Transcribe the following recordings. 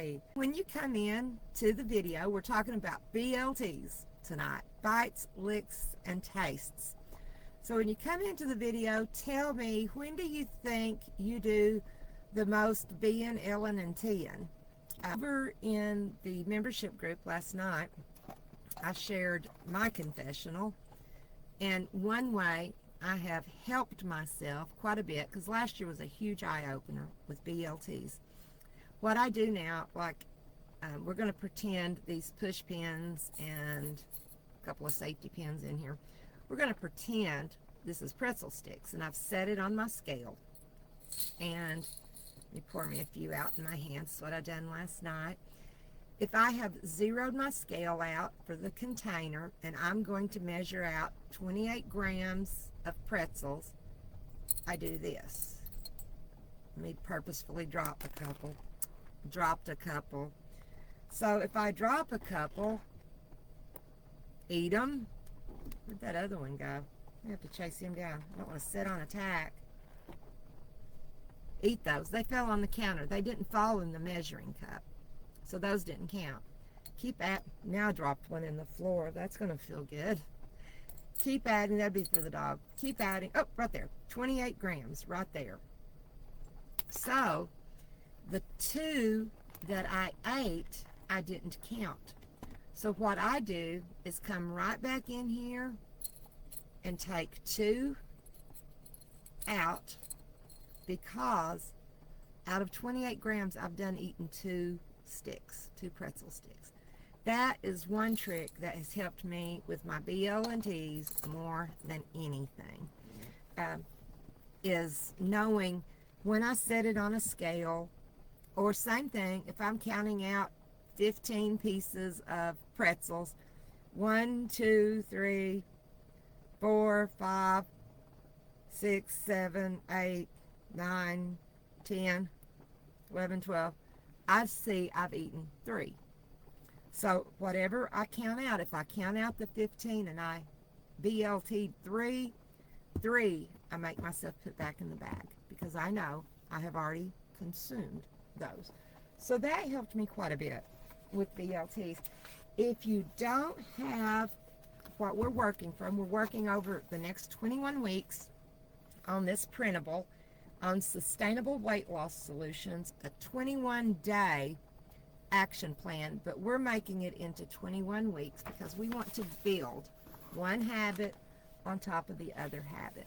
Hey, when you come in to the video, we're talking about BLTs tonight, bites, licks, and tastes. So when you come into the video, tell me, when do you think you do the most being, Ellen, and Tian? Over in the membership group last night, I shared my confessional, and one way I have helped myself quite a bit, because last year was a huge eye-opener with BLTs. What I do now, like we're going to pretend these push pins and a couple of safety pins in here, we're going to pretend this is pretzel sticks, and I've set it on my scale, and let me pour me a few out in my hands. That's what I done last night. If I have zeroed my scale out for the container and I'm going to measure out 28 grams of pretzels, I do this. Let me purposefully drop a couple. Dropped a couple. So if I drop a couple, eat them. Where'd that other one go? I have to chase him down. I don't want to sit on attack. Eat those. They fell on the counter. They didn't fall in the measuring cup, so those didn't count. Keep at. Now I dropped one in the floor. That's going to feel good. Keep adding. That'd be for the dog. Keep adding. Oh, right there. 28 grams right there. So the two that I ate, I didn't count. So what I do is come right back in here and take two out, because out of 28 grams, I've done eaten two sticks, two pretzel sticks. That is one trick that has helped me with my BLTs more than anything, is knowing when I set it on a scale, or same thing, if I'm counting out 15 pieces of pretzels, 1, 2, 3, 4, 5, 6, 7, 8, 9, 10, 11, 12, I see I've eaten 3. So whatever I count out, if I count out the 15 and I BLT'd 3, I make myself put back in the bag, because I know I have already consumed those. So that helped me quite a bit with BLTs. If you don't have what we're working from, we're working over the next 21 weeks on this printable on sustainable weight loss solutions, a 21-day action plan, but we're making it into 21 weeks because we want to build one habit on top of the other habit.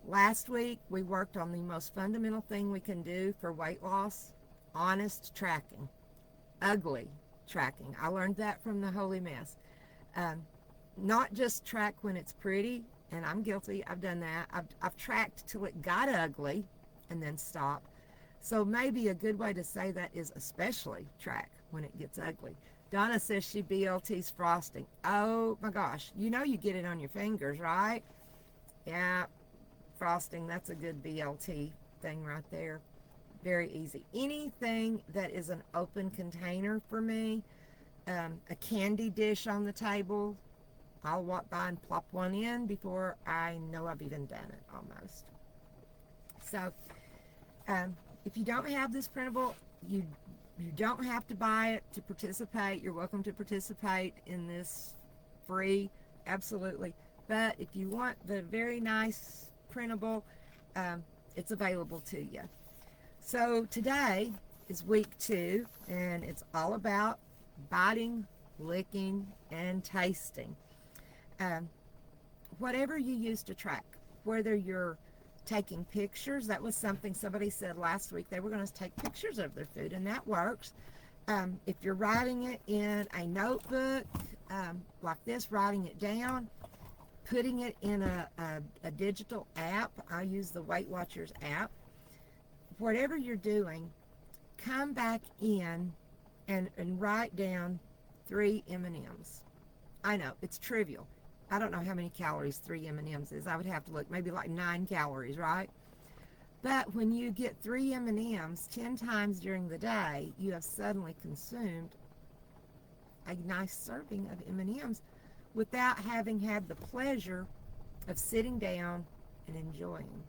Last week we worked on the most fundamental thing we can do for weight loss: honest tracking, ugly tracking. I learned that from the Holy Mess. Not just track when it's pretty, and I'm guilty, I've done that. I've tracked till it got ugly and then stop. So maybe a good way to say that is especially track when it gets ugly. Donna says she BLTs frosting. Oh my gosh, you know you get it on your fingers, right? Yeah, frosting, that's a good BLT thing right there. Very easy. Anything that is an open container for me, a candy dish on the table, I'll walk by and plop one in before I know I've even done it, almost. So if you don't have this printable, you don't have to buy it to participate. You're welcome to participate in this free, absolutely. But if you want the very nice printable, it's available to you. So today is week 2, and it's all about biting, licking, and tasting. Whatever you use to track, whether you're taking pictures, that was something somebody said last week, they were going to take pictures of their food, and that works. If you're writing it in a notebook, like this, writing it down, putting it in a digital app, I use the Weight Watchers app. Whatever you're doing, come back in and write down 3 M&Ms. I know, it's trivial. I don't know how many calories 3 M&Ms is. I would have to look, maybe like 9 calories, right? But when you get 3 M&Ms 10 times during the day, you have suddenly consumed a nice serving of M&Ms without having had the pleasure of sitting down and enjoying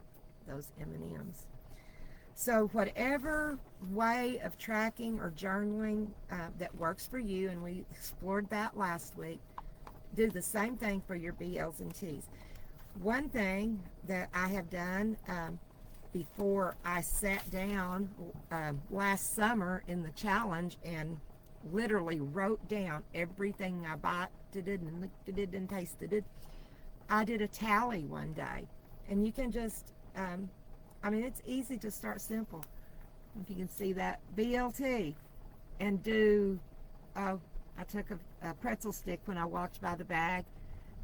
those M&Ms. So whatever way of tracking or journaling that works for you, and we explored that last week, do the same thing for your BLs and Ts. One thing that I have done before I sat down last summer in the challenge and literally wrote down everything I bought and looked at it and tasted it, I did a tally one day. And you can just, it's easy to start simple. If you can see that BLT and do, oh, I took a pretzel stick when I walked by the bag.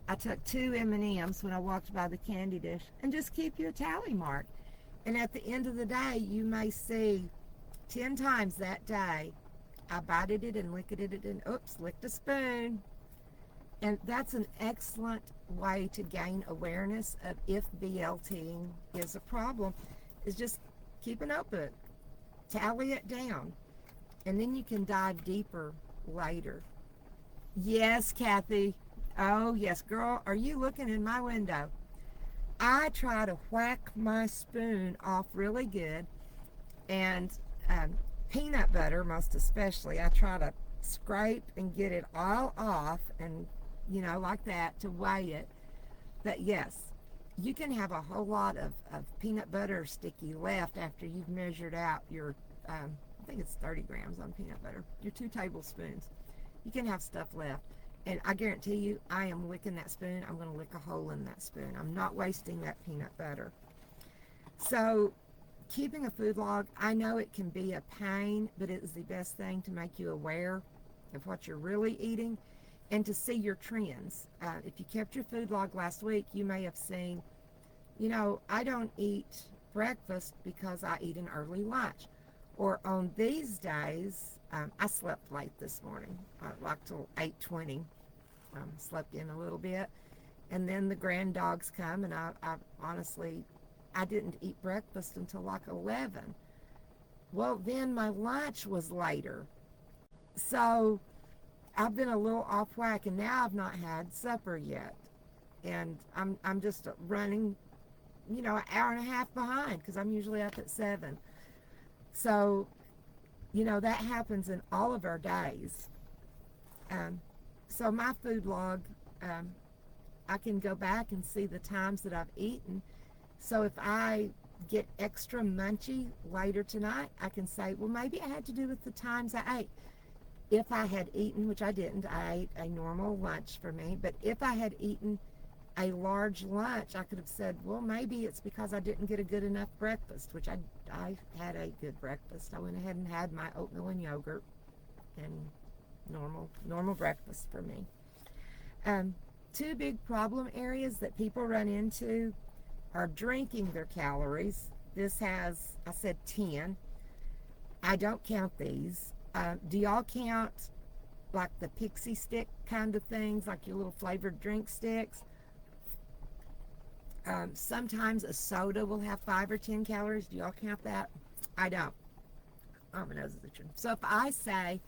I took 2 M&Ms when I walked by the candy dish, and just keep your tally mark. And at the end of the day, you may see 10 times that day, I bited it and licked it and oops, licked a spoon. And that's an excellent way to gain awareness of if BLTing is a problem, is just keep a notebook, tally it down, and then you can dive deeper later. Yes, Kathy. Oh, yes, girl, are you looking in my window? I try to whack my spoon off really good, and peanut butter, most especially, I try to scrape and get it all off, and, like that, to weigh it. But yes, you can have a whole lot of peanut butter sticky left after you've measured out your, I think it's 30 grams on peanut butter, your 2 tablespoons. You can have stuff left. And I guarantee you, I am licking that spoon. I'm going to lick a hole in that spoon. I'm not wasting that peanut butter. So keeping a food log, I know it can be a pain, but it is the best thing to make you aware of what you're really eating and to see your trends. If you kept your food log last week, you may have seen, I don't eat breakfast because I eat an early lunch. Or on these days, I slept late this morning, like till 8:20. Slept in a little bit. And then the grand dogs come, and I honestly, I didn't eat breakfast until like 11. Well, then my lunch was later. So I've been a little off whack, and now I've not had supper yet. And I'm just running, an hour and a half behind because I'm usually up at 7. So, that happens in all of our days. So my food log, I can go back and see the times that I've eaten. So if I get extra munchy later tonight, I can say, well, maybe it had to do with the times I ate. If I had eaten, which I didn't, I ate a normal lunch for me, but if I had eaten a large lunch, I could have said, well, maybe it's because I didn't get a good enough breakfast, which I had a good breakfast. I went ahead and had my oatmeal and yogurt and normal breakfast for me. 2 big problem areas that people run into are drinking their calories. This has, I said 10. I don't count these. Do y'all count like the pixie stick kind of things, like your little flavored drink sticks? Sometimes a soda will have 5 or 10 calories. Do y'all count that? I don't. Oh, my nose is itching. So if I say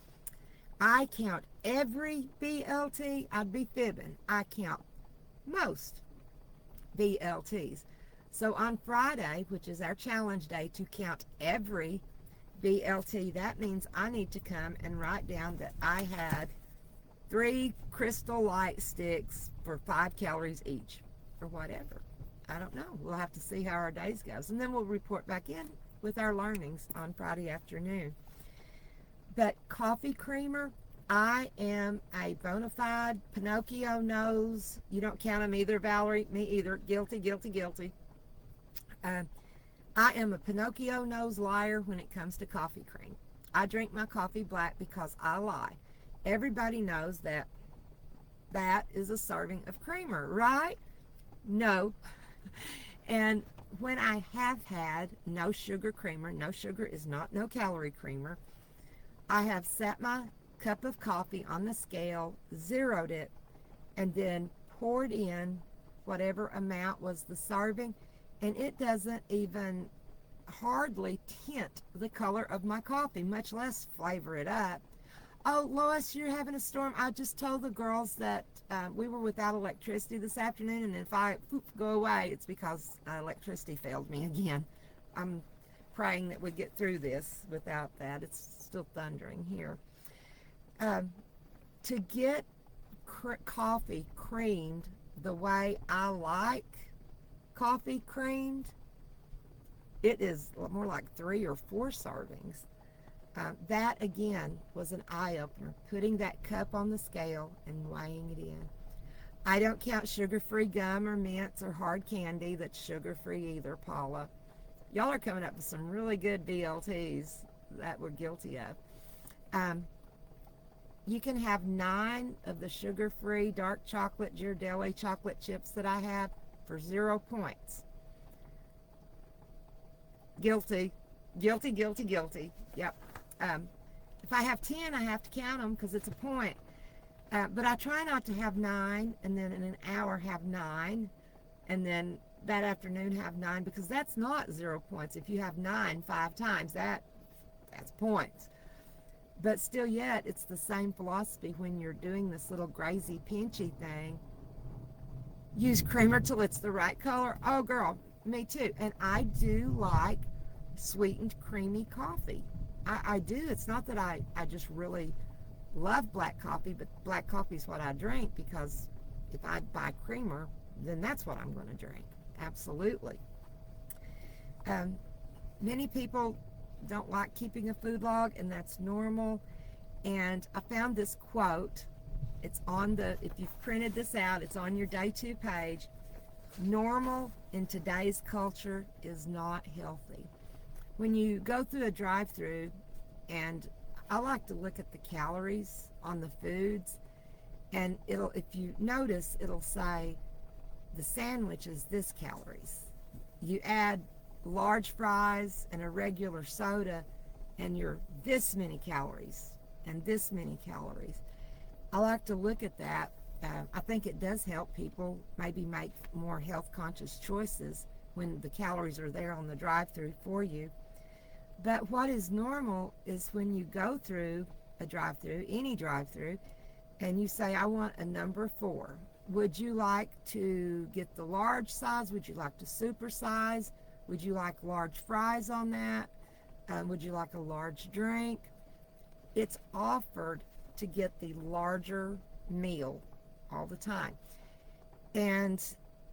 I count every BLT, I'd be fibbing. I count most BLTs. So on Friday, which is our challenge day, to count every BLT, that means I need to come and write down that I had 3 Crystal Light sticks for 5 calories each, or whatever. I don't know. We'll have to see how our days goes, and then we'll report back in with our learnings on Friday afternoon. But coffee creamer, I am a bona fide Pinocchio nose. You don't count them either, Valerie. Me either. Guilty, guilty, guilty. I am a Pinocchio nose liar when it comes to coffee cream. I drink my coffee black because I lie. Everybody knows that that is a serving of creamer, right? No. And when I have had no sugar creamer, no sugar is not no calorie creamer, I have set my cup of coffee on the scale, zeroed it, and then poured in whatever amount was the serving, and it doesn't even hardly tint the color of my coffee, much less flavor it up. Oh, Lois, you're having a storm. I just told the girls that we were without electricity this afternoon, and if I go away, it's because electricity failed me again. I'm praying that we get through this without that. It's still thundering here. To get coffee creamed the way I like coffee creamed, it is more like 3 or 4 servings. That again was an eye-opener, putting that cup on the scale and weighing it in. I don't count sugar-free gum or mints or hard candy that's sugar-free either, Paula. Y'all are coming up with some really good BLTs that we're guilty of. You can have 9 of the sugar-free dark chocolate Ghirardelli chocolate chips that I have for 0 points. Guilty. Guilty, guilty, guilty. Yep. If I have 10, I have to count them because it's a point. But I try not to have 9 and then in an hour have 9 and then that afternoon have 9, because that's not 0 points. If you have 9 5 times, that's points. But still yet, it's the same philosophy when you're doing this little grazy pinchy thing. Use creamer till it's the right color. Oh girl, me too. And I do like sweetened creamy coffee. I do. It's not that I just really love black coffee, but black coffee is what I drink, because if I buy creamer, then that's what I'm going to drink. Absolutely. Many people don't like keeping a food log, and that's normal. And I found this quote. It's on if you've printed this out, it's on your day 2 page. Normal in today's culture is not healthy. When you go through a drive-through, and I like to look at the calories on the foods, and if you notice, it'll say the sandwich is this calories. You add large fries and a regular soda, and you're this many calories and this many calories. I like to look at that. I think it does help people maybe make more health conscious choices when the calories are there on the drive-through for you. But what is normal is when you go through a drive-through, any drive-through, and you say, I want a number 4. Would you like to get the large size? Would you like to super size? Would you like large fries on that? Would you like a large drink? It's offered to get the larger meal all the time. And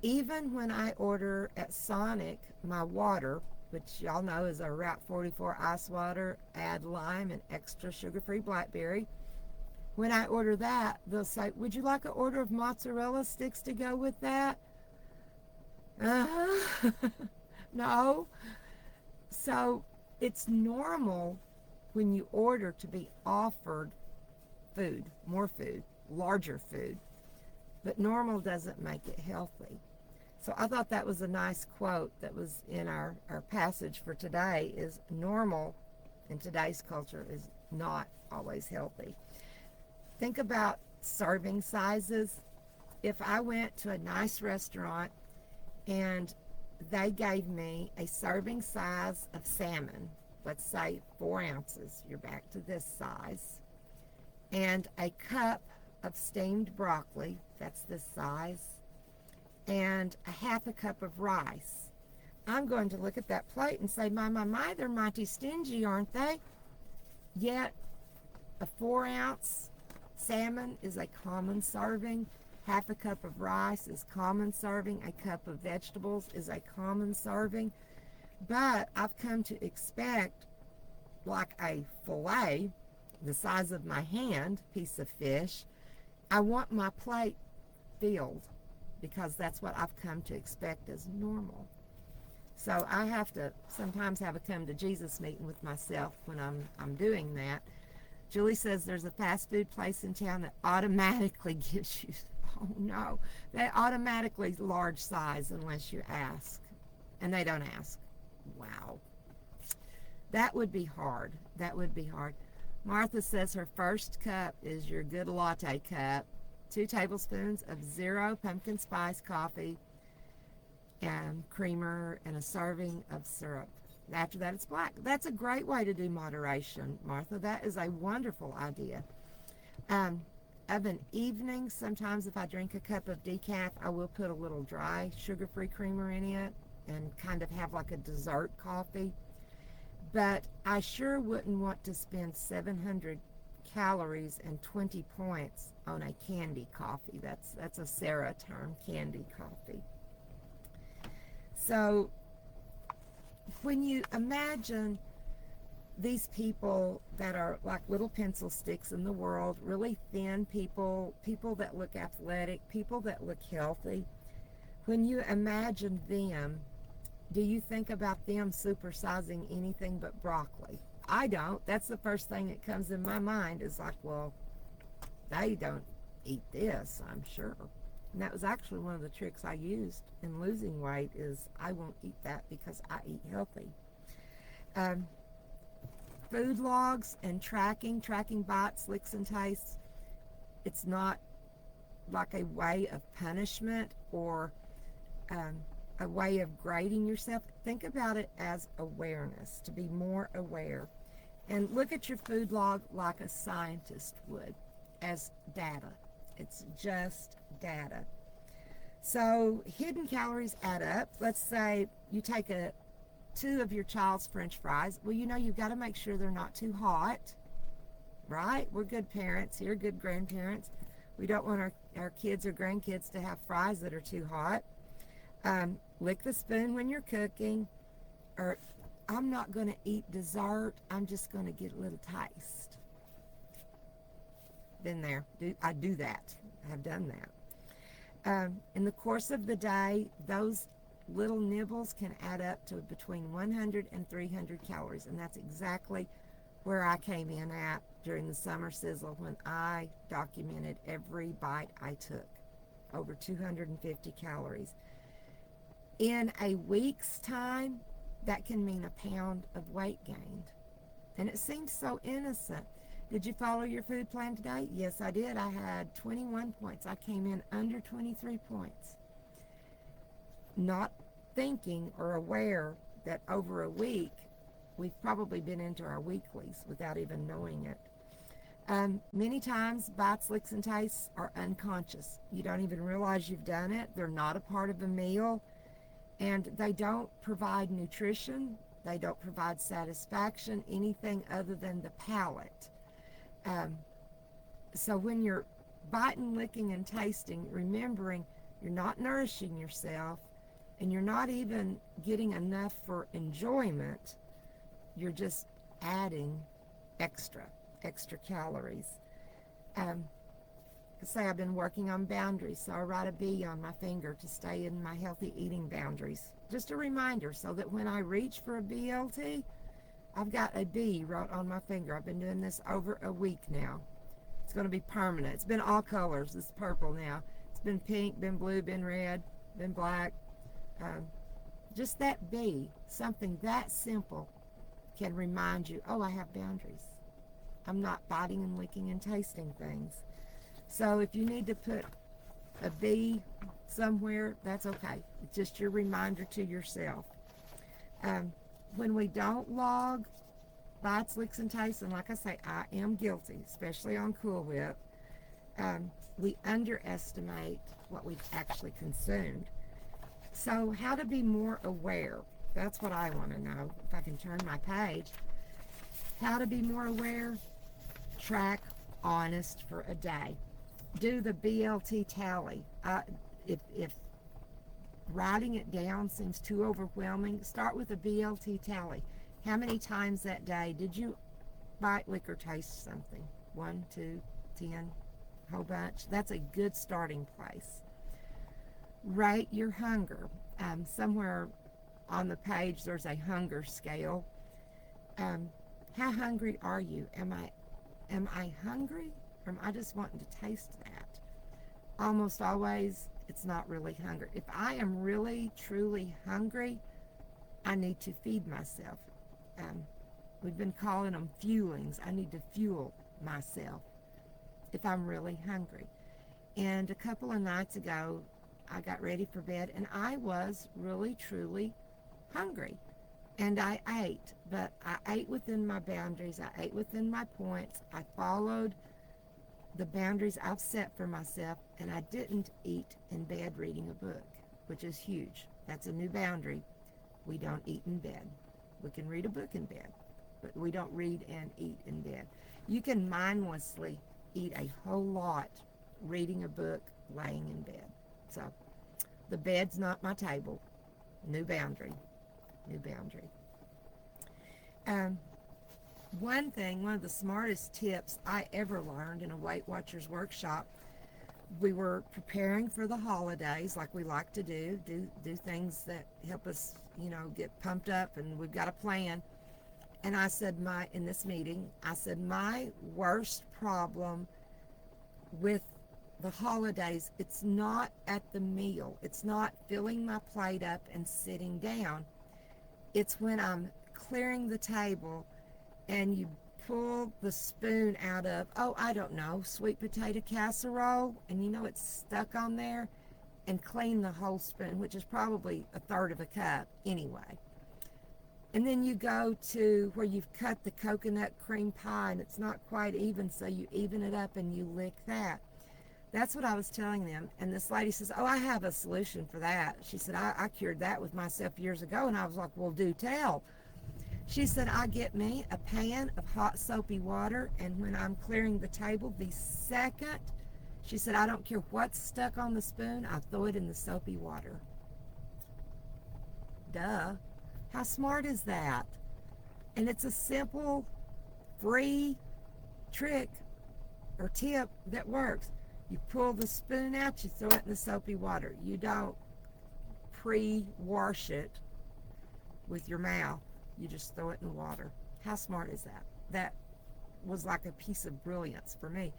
even when I order at Sonic my water, which y'all know is a Route 44 ice water, add lime and extra sugar-free blackberry. When I order that, they'll say, would you like an order of mozzarella sticks to go with that? No. So it's normal when you order to be offered food, more food, larger food. But normal doesn't make it healthy. So I thought that was a nice quote that was in our passage for today, is normal in today's culture is not always healthy. Think about serving sizes. If I went to a nice restaurant and they gave me a serving size of salmon, let's say 4 ounces, you're back to this size, and a cup of steamed broccoli, that's this size, and a half a cup of rice, I'm going to look at that plate and say, my, they're mighty stingy, aren't they? Yet a 4 ounce salmon is a common serving. Half a cup of rice is common serving. A cup of vegetables is a common serving. But I've come to expect like a fillet, the size of my hand, piece of fish. I want my plate filled because that's what I've come to expect as normal. So I have to sometimes have a come to Jesus meeting with myself when I'm doing that. Julie says there's a fast food place in town that automatically gives you, oh no, they automatically large size unless you ask. And they don't ask. Wow. That would be hard. That would be hard. Martha says her first cup is your good latte cup. 2 tablespoons of 0 pumpkin spice coffee and creamer and a serving of syrup. After that, it's black. That's a great way to do moderation, Martha. That is a wonderful idea. Of an evening, sometimes if I drink a cup of decaf, I will put a little dry sugar-free creamer in it and kind of have like a dessert coffee. But I sure wouldn't want to spend 700 calories and 20 points on a candy coffee. That's a Sarah term, candy coffee. So when you imagine these people that are like little pencil sticks in the world, really thin people, people that look athletic, people that look healthy, when you imagine them, do you think about them supersizing anything but broccoli? I don't. That's the first thing that comes in my mind is like, well, they don't eat this, I'm sure. And that was actually one of the tricks I used in losing weight is I won't eat that because I eat healthy. Um, Food logs and tracking bites, licks, and tastes, it's not like a way of punishment or a way of grading yourself. Think about it as awareness, to be more aware. And look at your food log like a scientist would, as data. It's just data. So hidden calories add up. Let's say you take two of your child's French fries. Well, you know you've got to make sure they're not too hot, right? We're good parents here, good grandparents. We don't want our kids or grandkids to have fries that are too hot. Lick the spoon when you're cooking, or I'm not going to eat dessert, I'm just going to get a little taste. Been there. I do that. I've done that. In the course of the day, those little nibbles can add up to between 100 and 300 calories, and that's exactly where I came in at during the summer sizzle when I documented every bite I took. Over 250 calories. In a week's time, that can mean a pound of weight gained. And it seems so innocent. Did you follow your food plan today? Yes, I did. I had 21 points. I came in under 23 points. Not thinking or aware that over a week, we've probably been into our weeklies without even knowing it. Many times, bites, licks, and tastes are unconscious. You don't even realize you've done it. They're not a part of a meal. And they don't provide nutrition. They don't provide satisfaction, anything other than the palate. So when you're biting, licking, and tasting, remembering you're not nourishing yourself and you're not even getting enough for enjoyment, you're just adding extra calories. Say I've been working on boundaries, so I write a B on my finger to stay in my healthy eating boundaries. Just a reminder so that when I reach for a BLT, I've got a B right on my finger. I've been doing this over a week now. It's going to be permanent. It's been all colors. It's purple now. It's been pink, been blue, been red, been black. Just that B, something that simple, can remind you, oh, I have boundaries. I'm not biting and licking and tasting things. So if you need to put a B somewhere, that's okay. It's just your reminder to yourself. When we don't log bites, licks, and tastes, and like I say, I am guilty, especially on Cool Whip, we underestimate what we've actually consumed. So how to be more aware? That's what I want to know. If I can turn my page. How to be more aware? Track honest for a day. Do the BLT tally. If writing it down seems too overwhelming, start with a BLT tally. How many times that day did you bite, lick, or taste something? 1, 2, 10, whole bunch. That's a good starting place. Rate your hunger. Somewhere on the page there's a hunger scale. How hungry are you? Am I hungry? Or am I just wanting to taste that? Almost always, it's not really hunger. If I am really, truly hungry, I need to feed myself. We've been calling them fuelings. I need to fuel myself if I'm really hungry. And a couple of nights ago, I got ready for bed, and I was really, truly hungry. And I ate, but I ate within my boundaries. I ate within my points. I followed the boundaries I've set for myself, and I didn't eat in bed reading a book, which is huge. That's a new boundary. We don't eat in bed. We can read a book in bed. but we don't read and eat in bed. You can mindlessly eat a whole lot reading a book laying in bed. So the bed's not my table. New boundary. New boundary. One of the smartest tips I ever learned in a Weight Watchers workshop, we were preparing for the holidays like we like to do things that help us, get pumped up, and we've got a plan. And I said, in this meeting, I said, my worst problem with the holidays, it's not at the meal. It's not filling my plate up and sitting down. It's when I'm clearing the table and you pull the spoon out of, I don't know, sweet potato casserole, and it's stuck on there, and clean the whole spoon, which is probably a third of a cup anyway. And then you go to where you've cut the coconut cream pie and it's not quite even, so you even it up and you lick that. That's what I was telling them. And this lady says, I have a solution for that. She said, I cured that with myself years ago. And I was like, well, do tell. She said, I get me a pan of hot soapy water, and when I'm clearing the table, the second, she said, I don't care what's stuck on the spoon, I throw it in the soapy water. Duh. How smart is that? And it's a simple, free trick or tip that works. You pull the spoon out, you throw it in the soapy water. You don't pre-wash it with your mouth. You just throw it in the water. How smart is that? That was like a piece of brilliance for me.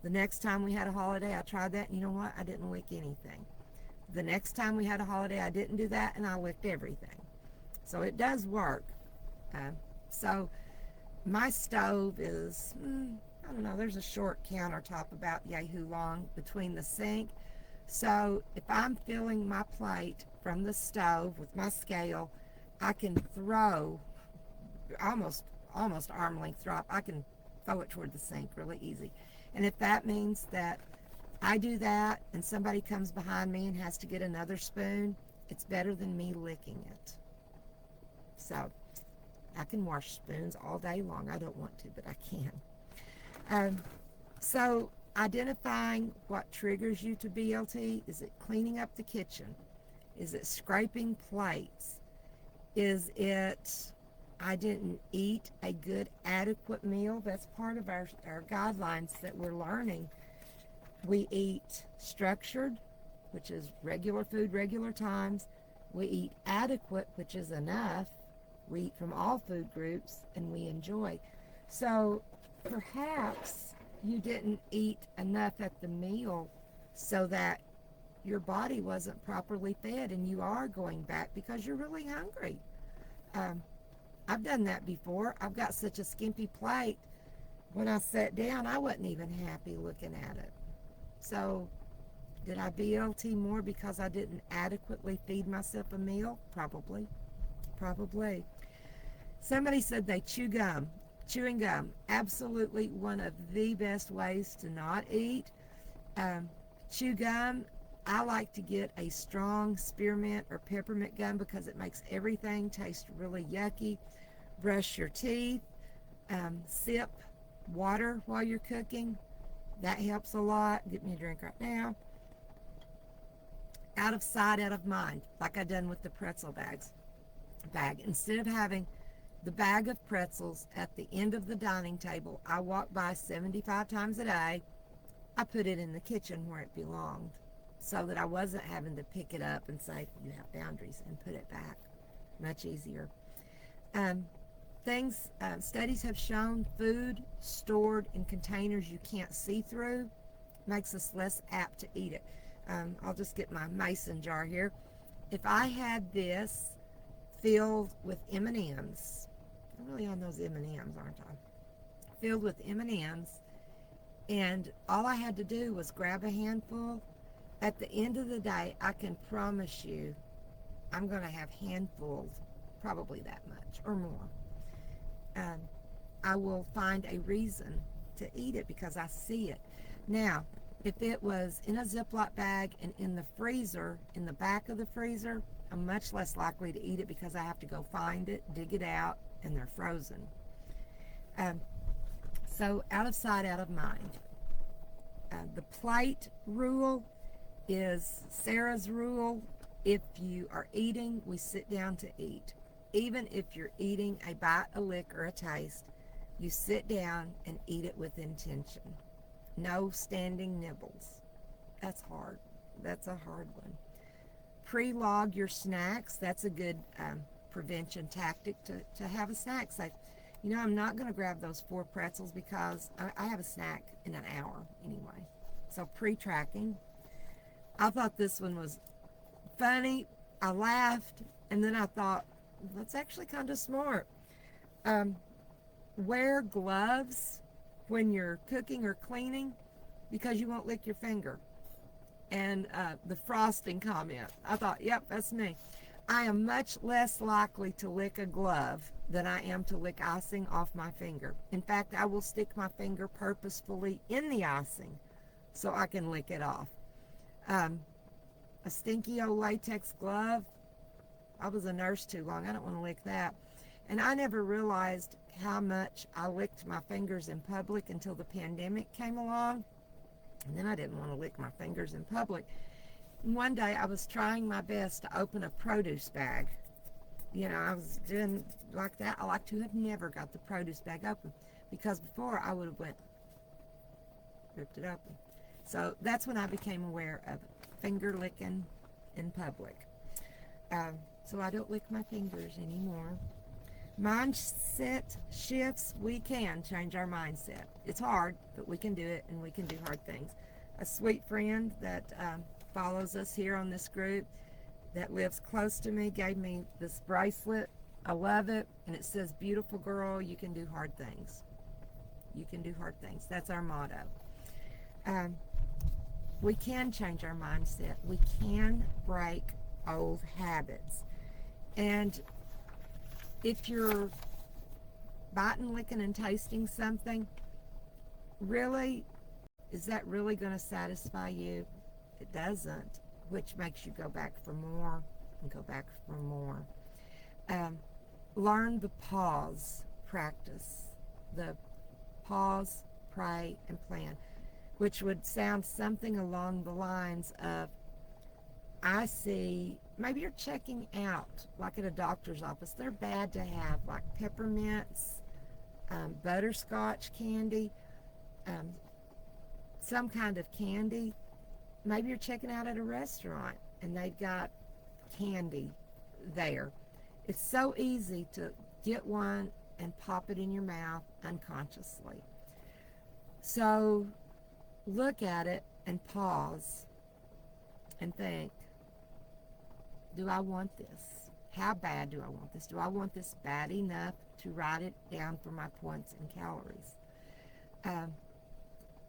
The next time we had a holiday, I tried that, and you know what? I didn't lick anything. The next time we had a holiday, I didn't do that, and I licked everything. So it does work. So my stove is, I don't know, there's a short countertop about yahoo long between the sink. So if I'm filling my plate from the stove with my scale, I can throw almost arm length drop. I can throw it toward the sink really easy. And if that means that I do that and somebody comes behind me and has to get another spoon, it's better than me licking it. So I can wash spoons all day long. I don't want to, but I can. So identifying what triggers you to BLT. Is it cleaning up the kitchen? Is it scraping plates? Is it I didn't eat a good adequate meal? That's part of our guidelines that we're learning. We eat structured, which is regular food, regular times. We eat adequate, which is enough. We eat from all food groups, and we enjoy. So perhaps you didn't eat enough at the meal so that your body wasn't properly fed, and you are going back because you're really hungry. I've done that before. I've got such a skimpy plate. When I sat down, I wasn't even happy looking at it. So did I BLT more because I didn't adequately feed myself a meal? Probably. Somebody said they chew gum. Chewing gum, absolutely one of the best ways to not eat. Chew gum, I like to get a strong spearmint or peppermint gum because it makes everything taste really yucky. Brush your teeth. Sip water while you're cooking. That helps a lot. Get me a drink right now. Out of sight, out of mind, like I done with the pretzel bag. Instead of having the bag of pretzels at the end of the dining table, I walk by 75 times a day. I put it in the kitchen where it belonged so that I wasn't having to pick it up and say, you have boundaries, and put it back. Much easier. Studies have shown food stored in containers you can't see through makes us less apt to eat it. I'll just get my mason jar here. If I had this filled with M&Ms, I'm really on those M&Ms, aren't I? Filled with M&Ms, and all I had to do was grab a handful. At the end of the day, I can promise you I'm going to have handfuls, probably that much or more. I will find a reason to eat it because I see it. Now, if it was in a Ziploc bag and in the freezer, in the back of the freezer, I'm much less likely to eat it because I have to go find it, dig it out, and they're frozen. Um, so out of sight, out of mind. The plate rule is Sarah's rule. If you are eating, we sit down to eat. Even if you're eating a bite, a lick, or a taste, you sit down and eat it with intention. No standing nibbles. That's hard. That's a hard one. Pre-log your snacks. That's a good prevention tactic to have a snack. Say, I'm not going to grab those 4 pretzels because I have a snack in an hour anyway. So pre-tracking. I thought this one was funny. I laughed, and then I thought, that's actually kind of smart. Wear gloves when you're cooking or cleaning because you won't lick your finger. And the frosting comment, I thought, yep, that's me. I am much less likely to lick a glove than I am to lick icing off my finger. In fact, I will stick my finger purposefully in the icing so I can lick it off. A stinky old latex glove, I was a nurse too long. I don't want to lick that. And I never realized how much I licked my fingers in public until the pandemic came along. And then I didn't want to lick my fingers in public. And one day I was trying my best to open a produce bag. I was doing like that. I like to have never got the produce bag open because before I would have ripped it open. So that's when I became aware of finger licking in public. So I don't lick my fingers anymore. Mindset shifts. We can change our mindset. It's hard, but we can do it, and we can do hard things. A sweet friend that follows us here on this group that lives close to me gave me this bracelet. I love it, and it says, beautiful girl, you can do hard things. You can do hard things. That's our motto. We can change our mindset. We can break old habits. And if you're biting, licking, and tasting something, really, is that really going to satisfy you? It doesn't, which makes you go back for more and go back for more. Learn the pause practice. The pause, pray, and plan, which would sound something along the lines of, I see, maybe you're checking out, like at a doctor's office. They're bad to have, like peppermints, butterscotch candy, some kind of candy. Maybe you're checking out at a restaurant and they've got candy there. It's so easy to get one and pop it in your mouth unconsciously. So look at it and pause and think, do I want this? How bad do I want this? Do I want this bad enough to write it down for my points and calories?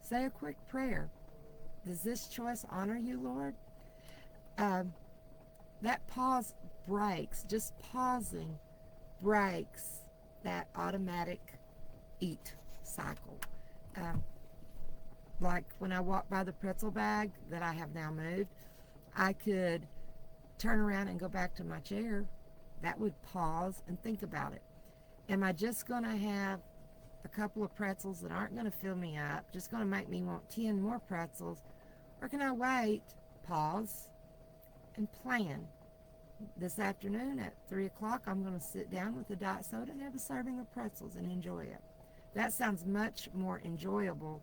Say a quick prayer. Does this choice honor you, Lord? That pause breaks, just pausing breaks that automatic eat cycle. Like when I walk by the pretzel bag that I have now moved, I could turn around and go back to my chair. That would pause and think about it. Am I just going to have a couple of pretzels that aren't going to fill me up, just going to make me want 10 more pretzels? Or can I wait, pause, and plan? This afternoon at 3 o'clock, I'm going to sit down with a diet soda and have a serving of pretzels and enjoy it. That sounds much more enjoyable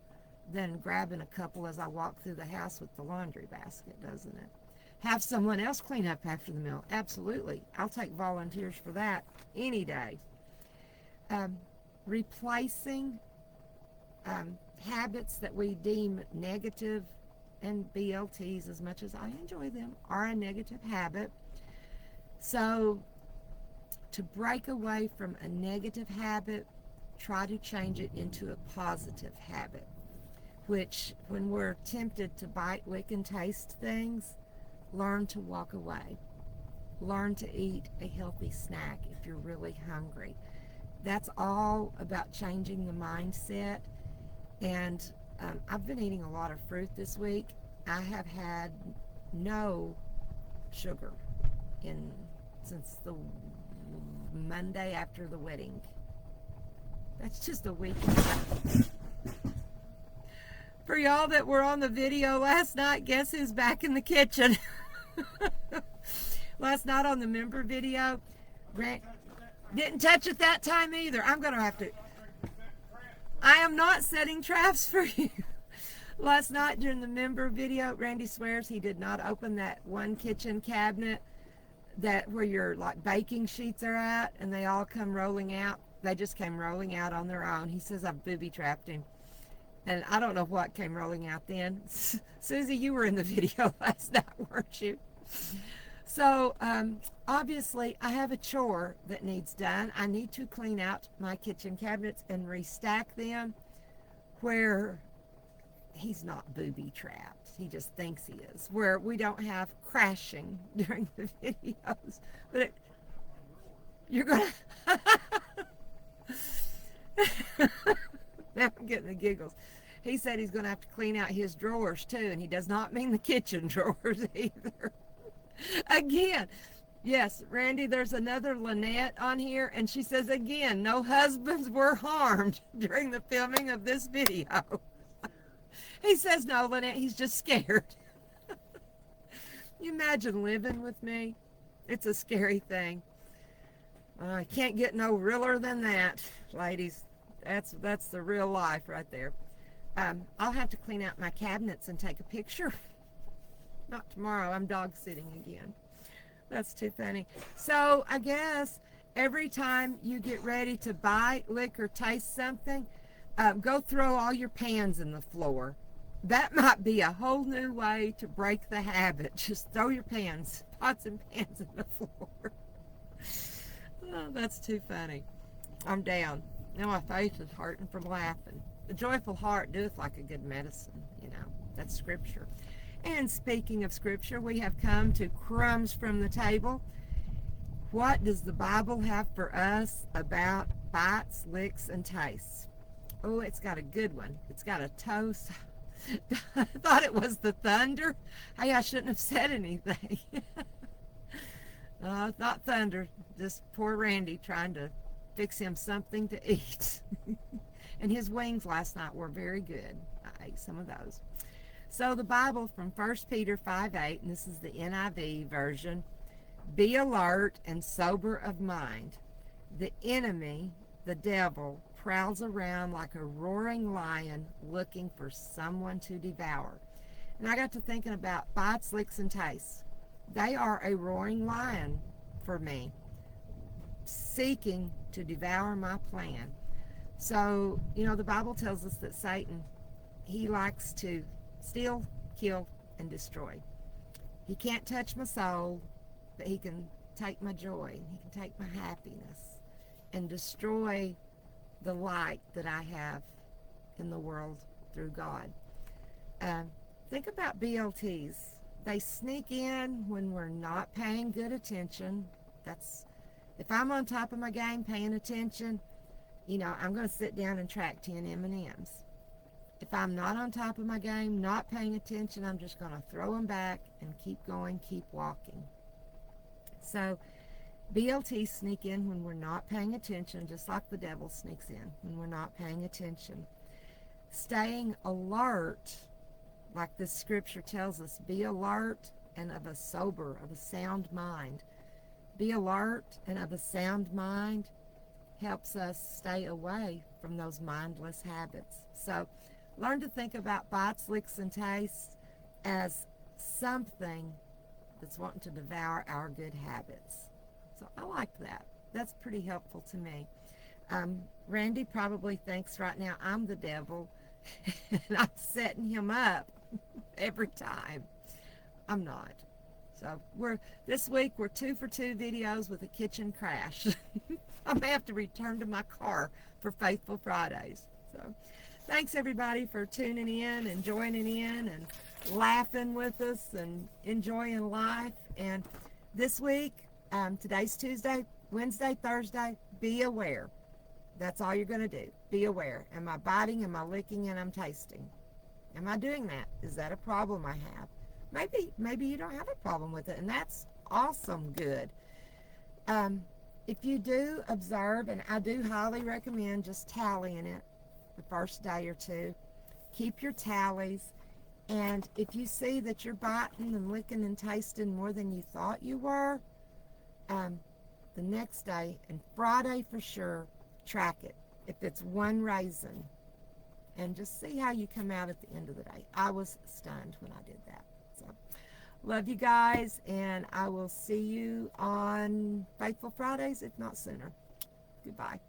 than grabbing a couple as I walk through the house with the laundry basket, doesn't it? Have someone else clean up after the meal. Absolutely. I'll take volunteers for that any day. Replacing habits that we deem negative, and BLTs, as much as I enjoy them, are a negative habit. So to break away from a negative habit, try to change it into a positive habit, which when we're tempted to bite, lick, and taste things, learn to walk away. Learn to eat a healthy snack if you're really hungry. That's all about changing the mindset. And I've been eating a lot of fruit this week. I have had no sugar since the Monday after the wedding. That's just a weekend. For y'all that were on the video last night, guess who's back in the kitchen? Last night on the member video, didn't touch it that time either. I'm going to have to. I am not setting traps for you. Last night during the member video, Randy swears he did not open that one kitchen cabinet where your like baking sheets are at, and they all come rolling out. They just came rolling out on their own. He says I've booby trapped him. And I don't know what came rolling out then. Susie, you were in the video last night, weren't you? So, obviously, I have a chore that needs done. I need to clean out my kitchen cabinets and restack them where he's not booby-trapped. He just thinks he is. Where we don't have crashing during the videos. But you're going to... Now I'm getting the giggles. He said he's going to have to clean out his drawers too, and he does not mean the kitchen drawers either. Again, yes, Randy, there's another Lynette on here, and she says again, no husbands were harmed during the filming of this video. He says no, Lynette, he's just scared. You imagine living with me? It's a scary thing. I can't get no realer than that, ladies. That's the real life right there. I'll have to clean out my cabinets and take a picture. Not tomorrow. I'm dog sitting again. That's too funny. So I guess every time you get ready to buy, lick, or taste something, go throw all your pans in the floor. That might be a whole new way to break the habit. Just throw your pans, pots and pans in the floor. Oh, that's too funny. I'm down. Now my face is hurting from laughing. The joyful heart doeth like a good medicine, you know. That's scripture. And speaking of scripture, we have come to crumbs from the table. What does the Bible have for us about bites, licks, and tastes? Oh, it's got a good one. It's got a toast. I thought it was the thunder. Hey, I shouldn't have said anything. Not thunder. Just poor Randy trying to fix him something to eat. And his wings last night were very good. I ate some of those. So the Bible from 1 Peter 5:8, and this is the NIV version. Be alert and sober of mind. The enemy, the devil, prowls around like a roaring lion looking for someone to devour. And I got to thinking about bites, licks, and tastes. They are a roaring lion for me, seeking to devour my plan. So, you know, the Bible tells us that Satan, he likes to steal, kill, and destroy. He can't touch my soul, but he can take my joy. He can take my happiness and destroy the light that I have in the world through God. Think about BLTs. They sneak in when we're not paying good attention. If I'm on top of my game, paying attention, you know, I'm going to sit down and track 10 M&Ms. If I'm not on top of my game, not paying attention, I'm just going to throw them back and keep going, keep walking. So BLTs sneak in when we're not paying attention, just like the devil sneaks in when we're not paying attention. Staying alert, like this scripture tells us, be alert and of a sound mind. Be alert and of a sound mind helps us stay away from those mindless habits. So learn to think about bites, licks, and tastes as something that's wanting to devour our good habits. So I like that. That's pretty helpful to me. Randy probably thinks right now I'm the devil and I'm setting him up every time. I'm not. So this week we're 2 for 2 videos with a kitchen crash. I may have to return to my car for Faithful Fridays. So thanks everybody for tuning in and joining in and laughing with us and enjoying life. And this week, today's Tuesday, Wednesday, Thursday, be aware. That's all you're going to do. Be aware. Am I biting? Am I licking? And I'm tasting. Am I doing that? Is that a problem I have? Maybe you don't have a problem with it, and that's awesome good. if you do observe, and I do highly recommend just tallying it the first day or two, keep your tallies. And if you see that you're biting and licking and tasting more than you thought you were, the next day and Friday for sure, track it. If it's one raisin, and just see how you come out at the end of the day. I was stunned when I did that. So, love you guys, and I will see you on Faithful Fridays, if not sooner. Goodbye.